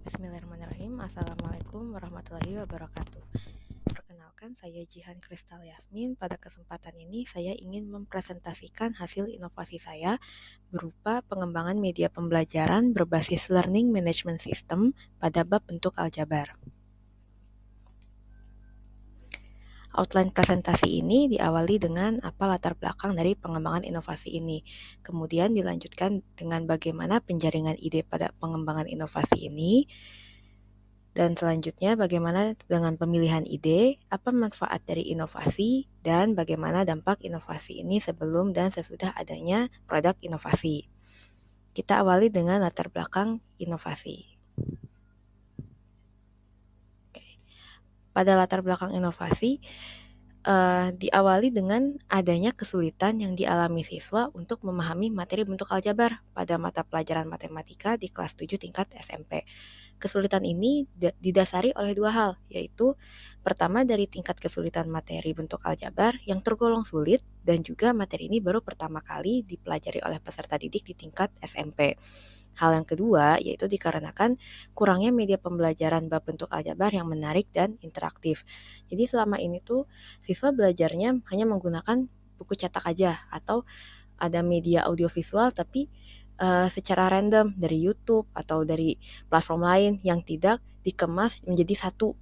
Bismillahirrahmanirrahim. Assalamualaikum warahmatullahi wabarakatuh. Perkenalkan, saya Jihan Kristal Yasmin. Pada kesempatan ini, saya ingin mempresentasikan hasil inovasi saya berupa pengembangan media pembelajaran berbasis Learning Management System pada bab bentuk aljabar. Outline presentasi ini diawali dengan apa latar belakang dari pengembangan inovasi ini. Kemudian dilanjutkan dengan bagaimana penjaringan ide pada pengembangan inovasi ini. Dan selanjutnya bagaimana dengan pemilihan ide, apa manfaat dari inovasi, dan bagaimana dampak inovasi ini sebelum dan sesudah adanya produk inovasi. Kita awali dengan latar belakang inovasi. Pada latar belakang inovasi, diawali dengan adanya kesulitan yang dialami siswa untuk memahami materi bentuk aljabar pada mata pelajaran matematika di kelas 7 tingkat SMP. Kesulitan ini didasari oleh dua hal, yaitu pertama dari tingkat kesulitan materi bentuk aljabar yang tergolong sulit dan juga materi ini baru pertama kali dipelajari oleh peserta didik di tingkat SMP. Hal yang kedua yaitu dikarenakan kurangnya media pembelajaran bab bentuk aljabar yang menarik dan interaktif. Jadi selama ini tuh siswa belajarnya hanya menggunakan buku cetak aja atau ada media audiovisual tapi secara random dari YouTube atau dari platform lain yang tidak dikemas menjadi satu.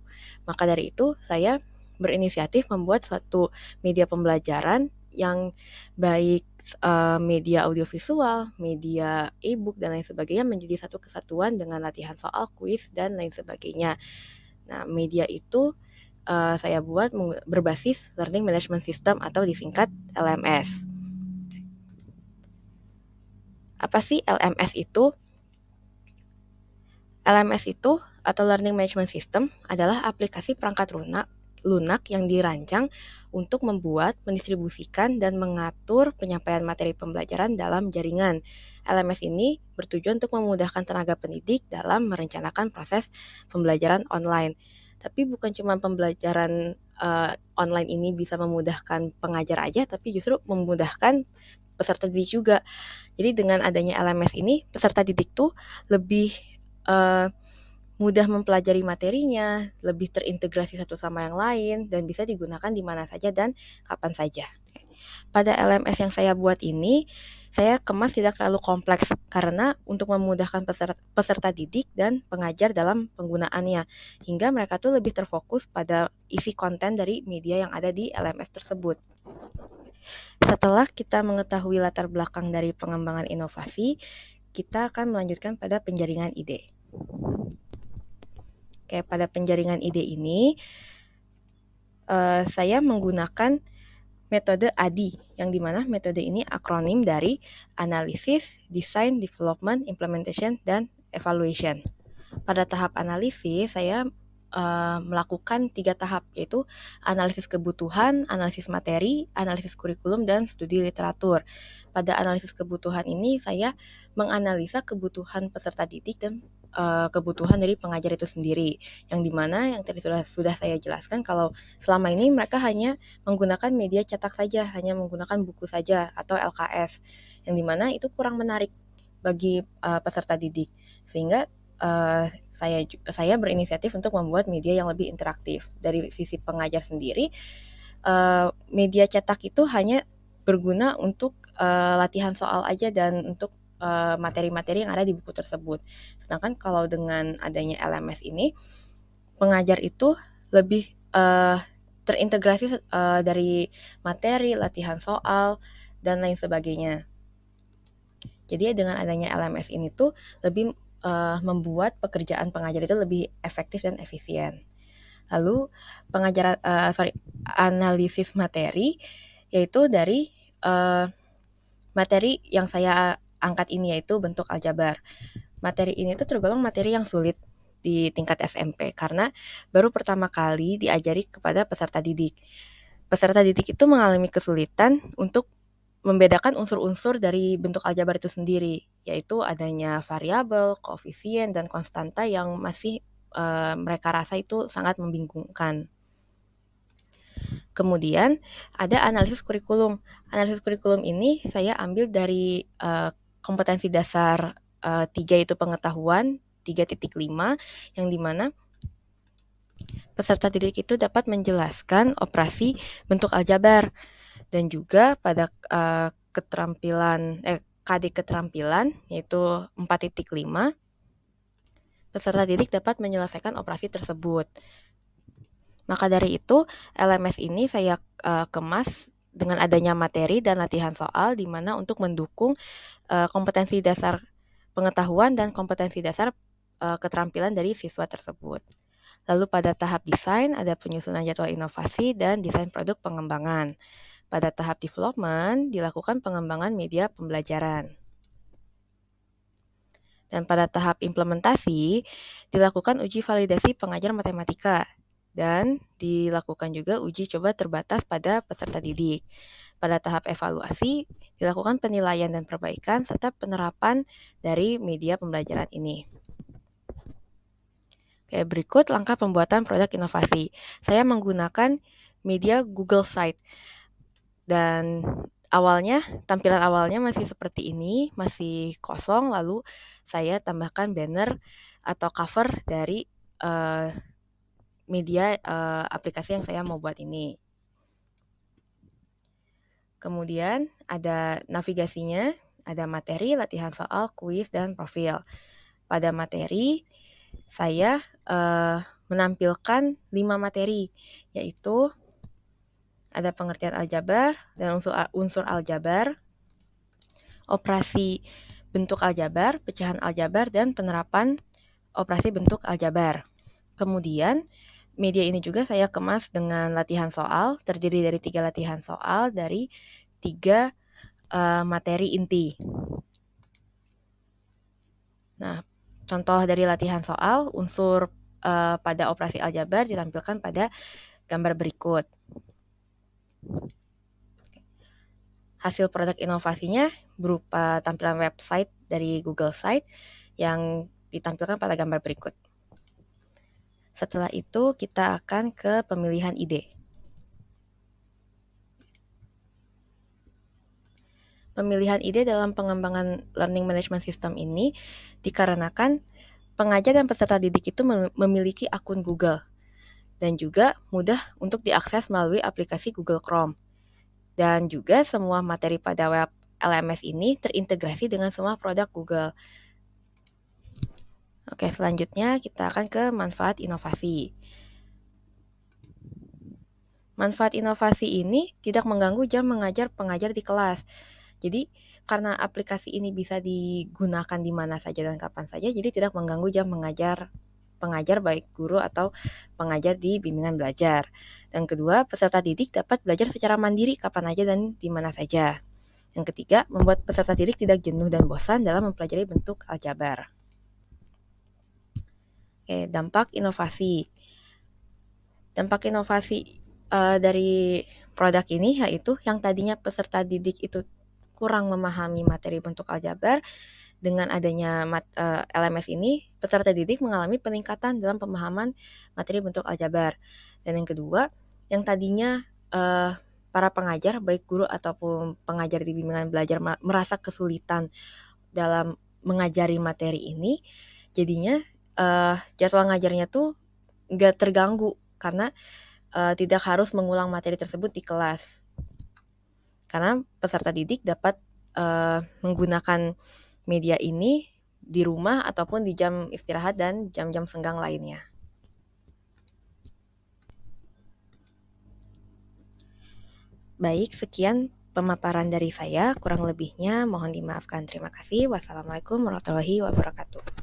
Maka dari itu saya berinisiatif membuat suatu media pembelajaran yang baik media audiovisual, media e-book dan lain sebagainya menjadi satu kesatuan dengan latihan soal, kuis dan lain sebagainya. Nah, media itu saya buat berbasis Learning Management System atau disingkat LMS. Apa sih LMS itu? LMS itu atau Learning Management System adalah aplikasi perangkat lunak yang dirancang untuk membuat, mendistribusikan, dan mengatur penyampaian materi pembelajaran dalam jaringan. LMS ini bertujuan untuk memudahkan tenaga pendidik dalam merencanakan proses pembelajaran online. Tapi bukan cuma pembelajaran online ini bisa memudahkan pengajar aja, tapi justru memudahkan peserta didik juga. Jadi dengan adanya LMS ini, peserta didik tuh lebih mudah mempelajari materinya, lebih terintegrasi satu sama yang lain, dan bisa digunakan di mana saja dan kapan saja. Pada LMS yang saya buat ini, saya kemas tidak terlalu kompleks karena untuk memudahkan peserta didik dan pengajar dalam penggunaannya, hingga mereka tuh lebih terfokus pada isi konten dari media yang ada di LMS tersebut. Setelah kita mengetahui latar belakang dari pengembangan inovasi, kita akan melanjutkan pada penjaringan ide. Oke, pada penjaringan ide ini, saya menggunakan metode ADI, yang dimana metode ini akronim dari Analysis, Design, Development, Implementation, dan Evaluation. Pada tahap analisis, saya melakukan 3 tahap, yaitu analisis kebutuhan, analisis materi, analisis kurikulum, dan studi literatur. Pada analisis kebutuhan ini, saya menganalisa kebutuhan peserta didik dan kebutuhan dari pengajar itu sendiri, yang dimana yang tadi sudah saya jelaskan kalau selama ini mereka hanya menggunakan media cetak saja, hanya menggunakan buku saja atau LKS, yang dimana itu kurang menarik bagi peserta didik, sehingga saya berinisiatif untuk membuat media yang lebih interaktif. Dari sisi pengajar sendiri, media cetak itu hanya berguna untuk latihan soal aja dan untuk materi-materi yang ada di buku tersebut. Sedangkan kalau dengan adanya LMS ini, pengajar itu lebih terintegrasi dari materi, latihan soal, dan lain sebagainya. Jadi dengan adanya LMS ini tuh lebih membuat pekerjaan pengajar itu lebih efektif dan efisien. Lalu analisis materi, yaitu dari materi yang saya angkat ini, yaitu bentuk aljabar. Materi ini tuh tergolong materi yang sulit di tingkat SMP karena baru pertama kali diajari kepada peserta didik. Peserta didik itu mengalami kesulitan untuk membedakan unsur-unsur dari bentuk aljabar itu sendiri, yaitu adanya variabel, koefisien, dan konstanta yang masih mereka rasa itu sangat membingungkan. Kemudian ada analisis kurikulum. Analisis kurikulum ini saya ambil dari kompetensi dasar 3, yaitu pengetahuan, 3.5 yang dimana peserta didik itu dapat menjelaskan operasi bentuk aljabar dan juga pada KD keterampilan yaitu 4.5 peserta didik dapat menyelesaikan operasi tersebut. Maka dari itu, LMS ini saya kemas dengan adanya materi dan latihan soal di mana untuk mendukung kompetensi dasar pengetahuan dan kompetensi dasar keterampilan dari siswa tersebut. Lalu pada tahap desain ada penyusunan jadwal inovasi dan desain produk pengembangan. Pada tahap development dilakukan pengembangan media pembelajaran. Dan pada tahap implementasi dilakukan uji validasi pengajar matematika dan dilakukan juga uji coba terbatas pada peserta didik. Pada tahap evaluasi, dilakukan penilaian dan perbaikan serta penerapan dari media pembelajaran ini. Oke, berikut langkah pembuatan produk inovasi. Saya menggunakan media Google Site. Dan tampilan awalnya masih seperti ini, masih kosong, lalu saya tambahkan banner atau cover dari media aplikasi yang saya mau buat ini. Kemudian ada navigasinya, ada materi, latihan soal, kuis, dan profil. Pada materi, saya menampilkan 5 materi, yaitu ada pengertian aljabar dan unsur aljabar, operasi bentuk aljabar, pecahan aljabar, dan penerapan operasi bentuk aljabar. Kemudian, media ini juga saya kemas dengan latihan soal, terdiri dari 3 latihan soal dari 3 materi inti. Nah, contoh dari latihan soal, unsur pada operasi aljabar ditampilkan pada gambar berikut. Hasil produk inovasinya berupa tampilan website dari Google Site yang ditampilkan pada gambar berikut. Setelah itu, kita akan ke pemilihan ide. Pemilihan ide dalam pengembangan Learning Management System ini dikarenakan pengajar dan peserta didik itu memiliki akun Google dan juga mudah untuk diakses melalui aplikasi Google Chrome. Dan juga semua materi pada web LMS ini terintegrasi dengan semua produk Google. Oke, selanjutnya kita akan ke manfaat inovasi. Manfaat inovasi ini tidak mengganggu jam mengajar pengajar di kelas. Jadi, karena aplikasi ini bisa digunakan di mana saja dan kapan saja, jadi tidak mengganggu jam mengajar pengajar baik guru atau pengajar di bimbingan belajar. Dan kedua, peserta didik dapat belajar secara mandiri kapan aja dan di mana saja. Yang ketiga, membuat peserta didik tidak jenuh dan bosan dalam mempelajari bentuk aljabar. Oke, dampak inovasi. Dampak inovasi dari produk ini yaitu yang tadinya peserta didik itu kurang memahami materi bentuk aljabar, dengan adanya LMS ini, peserta didik mengalami peningkatan dalam pemahaman materi bentuk aljabar. Dan yang kedua, yang tadinya para pengajar, baik guru ataupun pengajar di bimbingan belajar merasa kesulitan dalam mengajari materi ini, jadinya jadwal ngajarnya tuh nggak terganggu karena tidak harus mengulang materi tersebut di kelas. Karena peserta didik dapat menggunakan media ini di rumah ataupun di jam istirahat dan jam-jam senggang lainnya. Baik, sekian pemaparan dari saya. Kurang lebihnya mohon dimaafkan. Terima kasih. Wassalamualaikum warahmatullahi wabarakatuh.